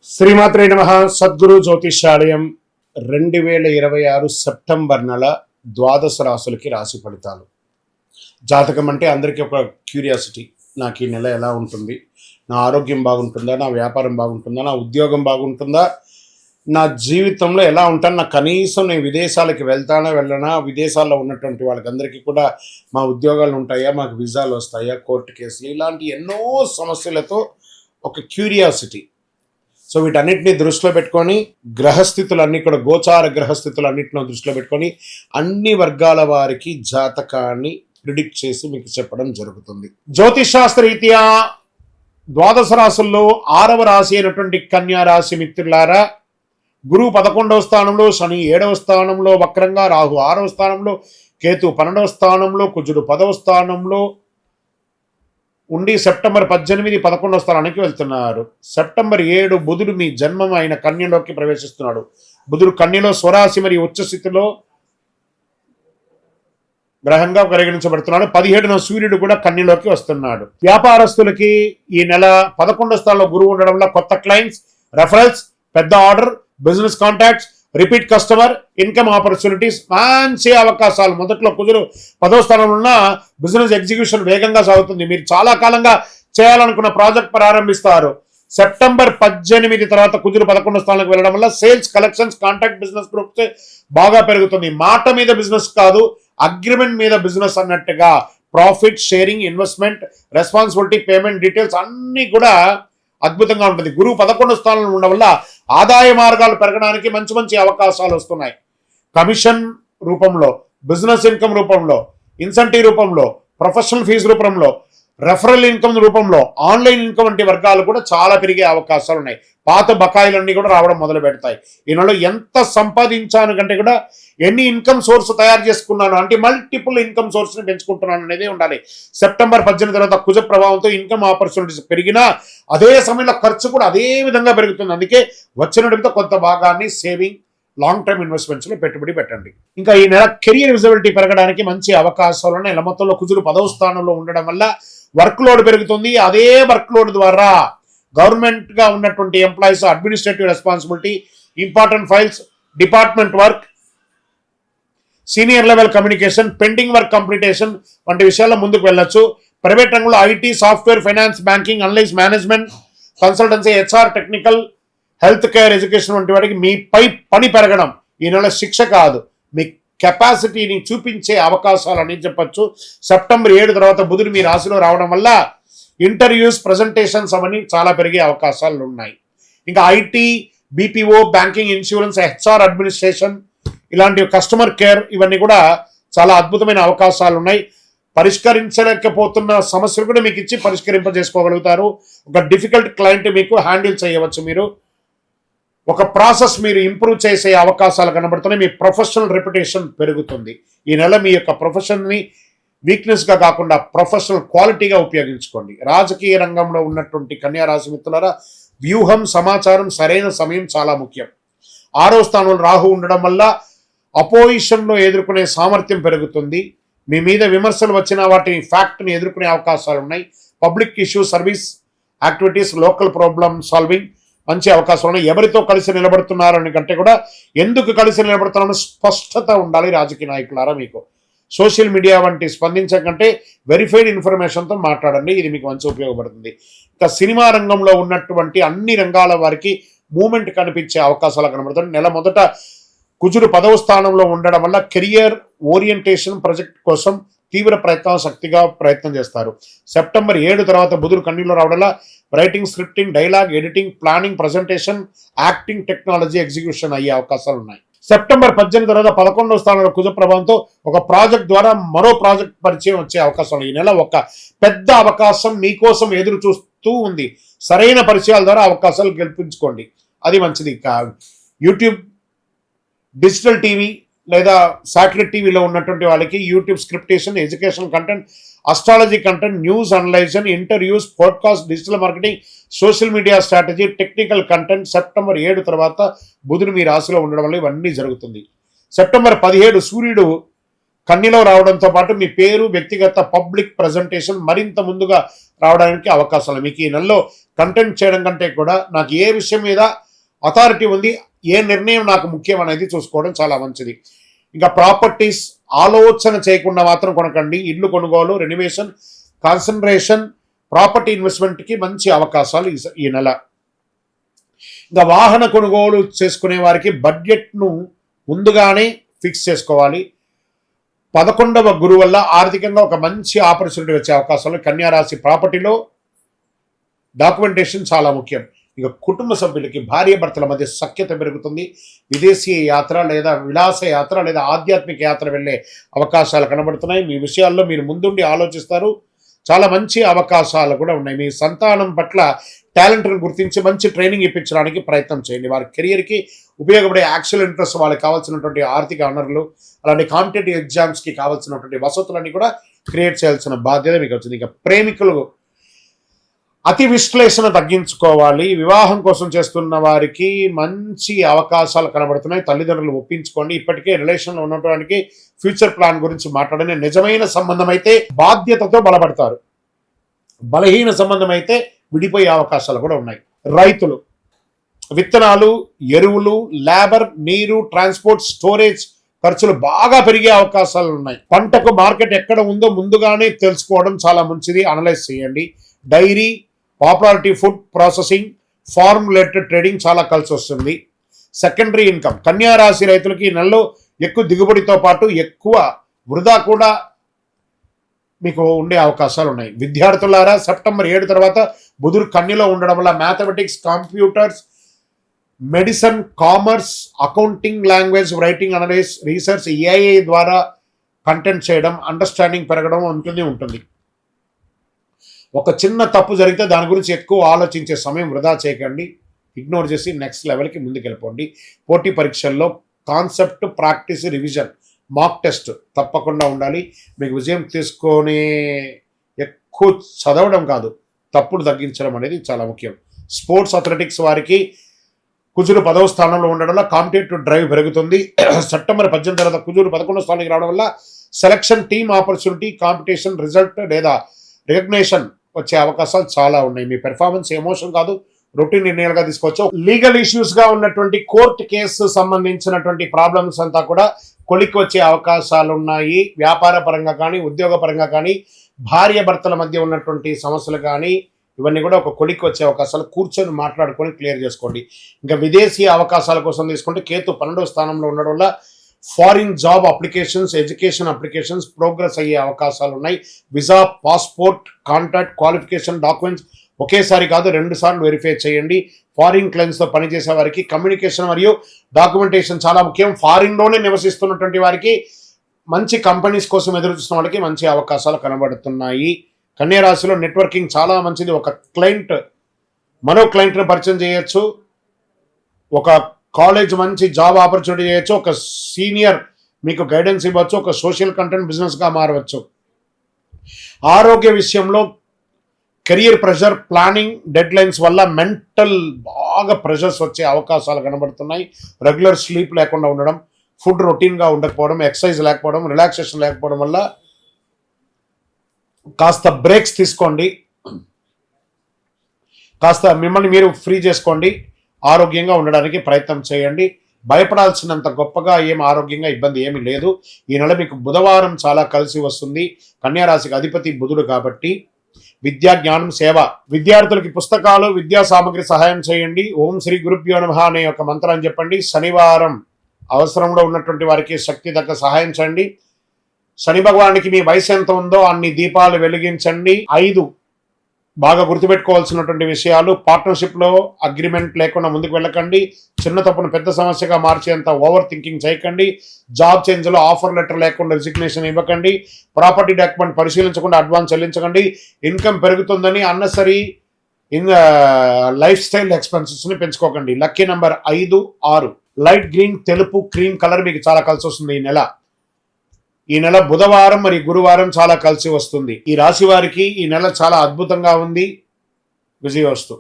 శ్రీమాత్రే నమః. సద్గురు జ్యోతిష్యాలయం 2026 సెప్టెంబర్ నెల ద్వాదశ రాశులకి రాశి ఫలితాలు. జాతకం అంటే అందరికీ ఒక క్యూరియాసిటీ. నాకు ఈ నెల ఎలా ఉంటుంది, నా ఆరోగ్యం బాగుంటుందా, నా వ్యాపారం బాగుంటుందా, నా ఉద్యోగం బాగుంటుందా, నా జీవితంలో ఎలా ఉంటాను, నా కనీసం నేను విదేశాలకి వెళ్తానా వెళ్ళనా, విదేశాల్లో ఉన్నటువంటి వాళ్ళకందరికీ కూడా మా ఉద్యోగాలు ఉంటాయా, మాకు వీసాలు వస్తాయా, కోర్టు కేసులు, ఇలాంటి ఎన్నో సమస్యలతో ఒక క్యూరియాసిటీ. సో వీటన్నిటిని దృష్టిలో పెట్టుకొని గ్రహస్థితులన్నీ కూడా గోచార గ్రహస్థితులన్నింటినీ దృష్టిలో పెట్టుకొని అన్ని వర్గాల వారికి జాతకాన్ని ప్రిడిక్ట్ చేసి మీకు చెప్పడం జరుగుతుంది. జ్యోతిష్ శాస్త్ర రీత్యా ద్వాదశ రాశుల్లో 6వ రాశి అయినటువంటి కన్యా రాశి మిత్రులారా, గురువు 11వ స్థానంలో, శని 7వ స్థానంలో వక్రంగా, రాహు 6వ స్థానంలో, కేతు 12వ స్థానంలో, కుజుడు 10వ స్థానంలో ఉండి సెప్టెంబర్ 18, 11వ స్థానానికి వెళ్తున్నారు. సెప్టెంబర్ 7 బుధుడు మీ జన్మం అయిన కన్యలోకి ప్రవేశిస్తున్నాడు. బుధుడు కన్యలో స్వరాశి మరియు ఉచ్చ స్థితిలో గ్రహంగా పరిగణించబడుతున్నాడు. 17న సూర్యుడు కూడా కన్యలోకి వస్తున్నాడు. వ్యాపారస్తులకి ఈ నెల 11వ స్థానంలో గురువు ఉండడం వల్ల కొత్త క్లయింట్స్, రెఫరల్స్, పెద్ద order, business contacts, repeat customer, income opportunities, మంచి అవకాశాలు. మొదట్లో కుజుడు 10వ స్థానంలో ఉన్న బిజినెస్ ఎగ్జిక్యూషన్ వేగంగా సాగుతుంది. మీరు చాలా కాలంగా చేయాలనుకున్న ప్రాజెక్ట్ ప్రారంభిస్తారు. సెప్టెంబర్ 18 తర్వాత కుజుడు 11వ స్థానానికి వెళ్ళడం వల్ల sales, collections, contact business groups బాగా పెరుగుతుంది. మాట మీద బిజినెస్ కాదు, అగ్రిమెంట్ మీద బిజినెస్ అన్నట్టుగా profit sharing, investment, responsibility, payment details అన్నీ కూడా అద్భుతంగా ఉంటుంది. గురువు 11వ స్థానంలో ఉండడం వల్ల ఆదాయ మార్గాలు పెరగడానికి మంచి మంచి అవకాశాలు వస్తున్నాయి. కమిషన్ రూపంలో, బిజినెస్ ఇన్కమ్ రూపంలో, ఇన్సెంటివ్ రూపంలో, ప్రొఫెషనల్ ఫీజు రూపంలో, రెఫరల్ ఇన్కమ్ రూపంలో, ఆన్లైన్ ఇన్కమ్ వంటి వర్గాలు కూడా చాలా పెరిగే అవకాశాలు ఉన్నాయి. పాత బకాయిలన్నీ కూడా రావడం మొదలు పెడతాయి. ఈనాడు ఎంత సంపాదించాను కంటే కూడా ఎన్ని ఇన్కమ్ సోర్స్ తయారు చేసుకున్నాను అంటే మల్టిపుల్ ఇన్కమ్ సోర్స్ని పెంచుకుంటున్నాను అనేది ఉండాలి. సెప్టెంబర్ 18 తర్వాత కుజ ప్రభావంతో ఇన్కమ్ ఆపర్చునిటీస్ పెరిగినా అదే సమయంలో ఖర్చు కూడా అదే విధంగా పెరుగుతుంది. అందుకే వచ్చినట్టుగా కొంత భాగాన్ని సేవింగ్, లాంగ్ టర్మ్ ఇన్వెస్ట్మెంట్స్లో పెట్టుబడి పెట్టండి. ఇంకా ఈ నెల కెరియర్ విజిబిలిటీ పెరగడానికి మంచి అవకాశాలు ఉన్నాయి. నెల మొత్తంలో కుజుడు 10వ స్థానంలో ఉండడం వల్ల వర్క్ లోడ్ పెరుగుతుంది. అదే వర్క్ లోడ్ ద్వారా గవర్నమెంట్ గా ఉన్నటువంటి employees administrative responsibility, important files, department work, senior level communication, pending work completion వంటి విషయాల్లో ముందుకు వెళ్ళొచ్చు. ప్రైవేట్ రంగంలో IT, software, finance, banking, analyse, management, consultancy, HR, technical, health care, education వంటి వాటికి మీపై పని పెరగడం. ఈ నెల శిక్ష కాదు, మీ కెపాసిటీని చూపించే అవకాశాలు అని చెప్పచ్చు. సెప్టెంబర్ 7 తర్వాత బుధుడు మీ రాశిలో రావడం వల్ల ఇంటర్వ్యూస్, ప్రజెంటేషన్స్ అవన్నీ చాలా పెరిగే అవకాశాలు ఉన్నాయి. ఇంకా IT, BPO, banking, insurance, HR, administration, ఇలాంటి కస్టమర్ కేర్ ఇవన్నీ కూడా చాలా అద్భుతమైన అవకాశాలు ఉన్నాయి. పరిష్కరించలేకపోతున్న సమస్యలు కూడా మీకు ఇచ్చి పరిష్కరింపజేసుకోగలుగుతారు. ఒక డిఫికల్ట్ క్లయింట్ మీకు హ్యాండిల్ చేయవచ్చు. మీరు ఒక ప్రాసెస్ మీరు ఇంప్రూవ్ చేసే అవకాశాలు కనబడుతున్నాయి. మీ ప్రొఫెషనల్ రెప్యుటేషన్ పెరుగుతుంది. ఈ నెల మీ యొక్క ప్రొఫెషన్ని వీక్నెస్గా కాకుండా ప్రొఫెషనల్ క్వాలిటీగా ఉపయోగించుకోండి. రాజకీయ రంగంలో ఉన్నటువంటి కన్యా రాశి మిత్రులారా, వ్యూహం, సమాచారం, సరైన సమయం చాలా ముఖ్యం. 6వ స్థానంలో రాహు ఉండడం వల్ల అపోజిషన్లో ఎదుర్కొనే సామర్థ్యం పెరుగుతుంది. మీ మీద విమర్శలు వచ్చిన వాటిని ఫ్యాక్ట్ని ఎదుర్కొనే అవకాశాలు ఉన్నాయి. Public issue, service activities, local problem solving మంచి అవకాశాలు ఉన్నాయి. ఎవరితో కలిసి నిలబడుతున్నారని కంటే కూడా ఎందుకు కలిసి నిలబడుతున్నారని స్పష్టత ఉండాలి రాజకీయ నాయకులారా. మీకు సోషల్ మీడియా వంటి స్పందించకంటే వెరిఫైడ్ ఇన్ఫర్మేషన్తో మాట్లాడండి, ఇది మీకు మంచి ఉపయోగపడుతుంది. ఇంకా సినిమా రంగంలో ఉన్నటువంటి అన్ని రంగాల వారికి మూమెంట్ కనిపించే అవకాశాలు కనబడుతుంది. నెల మొదట కుజుడు 10వ స్థానంలో ఉండడం వల్ల కెరియర్ ఓరియంటేషన్ ప్రాజెక్ట్ కోసం తీవ్ర శక్తిగా ప్రయత్నం చేస్తారు. సెప్టెంబర్ 7 తర్వాత బుధుడు కన్యలో రావడం వల్ల writing, scripting, dialogue, editing, planning, presentation, acting, technology, execution అయ్యే అవకాశాలు ఉన్నాయి. సెప్టెంబర్ 18 తర్వాత 11వ స్థానంలో కుజ ప్రభావంతో ఒక ప్రాజెక్ట్ ద్వారా మరో ప్రాజెక్ట్ పరిచయం వచ్చే అవకాశాలు. ఈ నెల ఒక పెద్ద అవకాశం మీకోసం ఎదురు చూస్తూ ఉంది. సరైన పరిచయాల ద్వారా అవకాశాలు గెలిపించుకోండి, అది మంచిది. యూట్యూబ్, డిజిటల్ టీవీ లేదా శాటిలైట్ టీవీలో ఉన్నటువంటి వాళ్ళకి యూట్యూబ్ స్క్రిప్టేషన్, education content, astrology content, news analysation, interviews, podcast, digital marketing, social media strategy, technical content September 7 తర్వాత బుధుడు మీ రాశిలో ఉండడం వల్ల ఇవన్నీ జరుగుతుంది. సెప్టెంబర్ 17 సూర్యుడు కన్యలో రావడంతో పాటు మీ పేరు, వ్యక్తిగత పబ్లిక్ ప్రజెంటేషన్ మరింత ముందుగా రావడానికి అవకాశాలు. మీకు ఈ నెలలో కంటెంట్ చేయడం కంటే కూడా నాకు ఏ విషయం మీద అథారిటీ ఉంది, ఏ నిర్ణయం నాకు ముఖ్యం అనేది చూసుకోవడం చాలా మంచిది. ఇంకా ప్రాపర్టీస్ ఆలోచన చేయకుండా మాత్రం కొనకండి. ఇల్లు కొనుగోలు, రెనోవేషన్, కాన్సన్ట్రేషన్, ప్రాపర్టీ ఇన్వెస్ట్మెంట్కి మంచి అవకాశాలు ఈ నెల. ఇంకా వాహన కొనుగోలు చేసుకునే వారికి బడ్జెట్ను ముందుగానే ఫిక్స్ చేసుకోవాలి. 11వ గురువు వల్ల ఆర్థికంగా ఒక మంచి ఆపర్చునిటీ వచ్చే అవకాశాలు. కన్యా రాశి ప్రాపర్టీలో డాక్యుమెంటేషన్ చాలా ముఖ్యం. ఇక కుటుంబ సభ్యులకి భార్య భర్తల మధ్య సఖ్యత పెరుగుతుంది. విదేశీ యాత్ర లేదా విలాస యాత్ర లేదా ఆధ్యాత్మిక యాత్ర వెళ్ళే అవకాశాలు కనబడుతున్నాయి. మీ విషయాల్లో మీరు ముందుండి ఆలోచిస్తారు. చాలా మంచి అవకాశాలు కూడా ఉన్నాయి. మీ సంతానం పట్ల టాలెంట్ను గుర్తించి మంచి ట్రైనింగ్ ఇప్పించడానికి ప్రయత్నం చేయండి. వారి కెరియర్కి ఉపయోగపడే యాక్చువల్ ఇంట్రెస్ట్, వాళ్ళకి కావాల్సినటువంటి ఆర్థిక వనరులు, అలాంటి కాంపిటేటివ్ ఎగ్జామ్స్కి కావాల్సినటువంటి వసతులన్నీ కూడా క్రియేట్ చేయాల్సిన బాధ్యత మీకు వచ్చింది. ఇక ప్రేమికులు అతి విశ్లేషణ తగ్గించుకోవాలి. వివాహం కోసం చేస్తున్న వారికి మంచి అవకాశాలు కనబడుతున్నాయి. తల్లిదండ్రులు ఒప్పించుకోండి. ఇప్పటికే రిలేషన్లో ఉన్నటువంటి ఫ్యూచర్ ప్లాన్ గురించి మాట్లాడని నిజమైన సంబంధం అయితే బాధ్యతతో బలపడతారు. బలహీన సంబంధం అయితే విడిపోయే అవకాశాలు కూడా ఉన్నాయి. రైతులు విత్తనాలు, ఎరువులు, లేబర్, నీరు, ట్రాన్స్పోర్ట్, స్టోరేజ్ ఖర్చులు బాగా పెరిగే అవకాశాలు ఉన్నాయి. పంటకు మార్కెట్ ఎక్కడ ఉందో ముందుగానే తెలుసుకోవడం చాలా మంచిది. అనలైజ్ చేయండి. Dairy, popularity food processing, farm related trading చాలా కలిసి వస్తుంది. సెకండరీ ఇన్కమ్ కన్యా రాశి రైతులకి ఈ నెలలో ఎక్కువ దిగుబడితో పాటు ఎక్కువ వృధా కూడా మీకు ఉండే అవకాశాలు ఉన్నాయి. విద్యార్థులారా సెప్టెంబర్ 7 తర్వాత బుధుడు కన్యలో ఉండడం వల్ల mathematics, computers, medicine, commerce, accounting, language, writing, analyse, research, AI ద్వారా కంటెంట్ చేయడం, అండర్స్టాండింగ్ పెరగడం ఉంటుంది. ఒక చిన్న తప్పు జరిగితే దాని గురించి ఎక్కువ ఆలోచించే సమయం వృధా చేయకండి. ఇగ్నోర్ చేసి నెక్స్ట్ లెవెల్కి ముందుకెళ్ళిపోండి. పోటీ పరీక్షల్లో concept, practice, revision, mock test తప్పకుండా ఉండాలి. మీకు విజయం తీసుకొని ఎక్కువ చదవడం కాదు, తప్పులు తగ్గించడం అనేది చాలా ముఖ్యం. స్పోర్ట్స్, అథ్లెటిక్స్ వారికి కుజుడు 10వ స్థానంలో ఉండడం వల్ల కాంపిటేటివ్ డ్రైవ్ పెరుగుతుంది. సెప్టెంబర్ 18 తర్వాత కుజుడు 11వ స్థానానికి రావడం వల్ల selection, team opportunity, competition, result లేదా రికగ్నేషన్ వచ్చే అవకాశాలు చాలా ఉన్నాయి. మీ పెర్ఫార్మెన్స్ ఎమోషన్ కాదు, రొటీన్ నిర్ణయాలుగా తీసుకోవచ్చు. లీగల్ ఇష్యూస్గా ఉన్నటువంటి కోర్టు కేసు సంబంధించినటువంటి ప్రాబ్లమ్స్ అంతా కూడా కొలిక్కి వచ్చే అవకాశాలు ఉన్నాయి. వ్యాపార పరంగా కానీ, ఉద్యోగ పరంగా కానీ, భార్య భర్తల మధ్య ఉన్నటువంటి సమస్యలు కానీ ఇవన్నీ కూడా ఒక కొలిక్కి వచ్చే అవకాశాలు. కూర్చొని మాట్లాడుకొని క్లియర్ చేసుకోండి. ఇంకా విదేశీ అవకాశాల కోసం తీసుకుంటే కేతు 12వ స్థానంలో ఉండడం వల్ల foreign job applications, education applications progress అయ్యే అవకాశాలు ఉన్నాయి. విజా, పాస్పోర్ట్, కాంట్రాక్ట్, క్వాలిఫికేషన్, డాక్యుమెంట్స్ ఒకేసారి కాదు 2 సార్లు వెరిఫై చేయండి. ఫారిన్ క్లయింట్స్తో పనిచేసే వారికి కమ్యూనికేషన్ మరియు డాక్యుమెంటేషన్ చాలా ముఖ్యం. ఫారిన్లోనే నివసిస్తున్నటువంటి వారికి, మంచి కంపెనీస్ కోసం ఎదురు చూస్తున్న వాళ్ళకి మంచి అవకాశాలు కనబడుతున్నాయి. కన్యా రాశిలో నెట్వర్కింగ్ చాలా మంచిది. ఒక క్లయింట్ మరో క్లయింట్ని పరిచయం చేయొచ్చు. ఒక కాలేజ్ మంచి జాబ్ ఆపర్చునిటీ చేయొచ్చు. ఒక సీనియర్ మీకు గైడెన్స్ ఇవ్వచ్చు. ఒక సోషల్ కంటెంట్ బిజినెస్గా మారవచ్చు. ఆరోగ్య విషయంలో career pressure, planning, dead lines వల్ల మెంటల్ బాగా ప్రెషర్స్ వచ్చే అవకాశాలు కనబడుతున్నాయి. రెగ్యులర్ స్లీప్ లేకుండా ఉండడం, ఫుడ్ రొటీన్గా ఉండకపోవడం, ఎక్సర్సైజ్ లేకపోవడం, రిలాక్సేషన్ లేకపోవడం వల్ల కాస్త బ్రేక్స్ తీసుకోండి. కాస్త మిమ్మల్ని మీరు ఫ్రీ చేసుకోండి. ఆరోగ్యంగా ఉండడానికి ప్రయత్నం చేయండి. భయపడాల్సినంత గొప్పగా ఆరోగ్యంగా ఇబ్బంది ఏమీ లేదు. ఈ నెల మీకు బుధవారం చాలా కలిసి వస్తుంది. కన్యా రాశికి అధిపతి బుధుడు కాబట్టి విద్యా, జ్ఞానం, సేవ. విద్యార్థులకి పుస్తకాలు, విద్యా సామగ్రి సహాయం చేయండి. ఓం శ్రీ గురుభ్యో నమః అనే ఒక మంత్రాన్ని చెప్పండి. శనివారం అవసరంలో ఉన్నటువంటి వారికి శక్తి తగ్గ సహాయం చేయండి. శని భగవానికి మీ వయసు ఎంత ఉందో అన్ని దీపాలు వెలిగించండి. 5 బాగా గుర్తుపెట్టుకోవాల్సినటువంటి విషయాలు. పార్ట్నర్షిప్లో అగ్రిమెంట్ లేకుండా ముందుకు వెళ్ళకండి. చిన్న తప్పును పెద్ద సమస్యగా మార్చేంత ఓవర్ థింకింగ్ చేయకండి. జాబ్ చేంజ్లో ఆఫర్ లెటర్ లేకుండా రిజిగ్నేషన్ ఇవ్వకండి. ప్రాపర్టీ డాక్యుమెంట్ పరిశీలించకుండా అడ్వాన్స్ చెల్లించకండి. ఇన్కమ్ పెరుగుతుందని అన్నసరి లైఫ్ స్టైల్ ఎక్స్పెన్సెస్ని పెంచుకోకండి. Lucky number 5, 6. లైట్ గ్రీన్, తెలుపు, క్రీమ్ కలర్ మీకు చాలా కలిసి వస్తుంది ఈ నెల బుధవారం మరియు గురువారం చాలా కలిసి వస్తుంది. ఈ రాశి వారికి ఈ నెల చాలా అద్భుతంగా ఉంది. విజయవస్తు.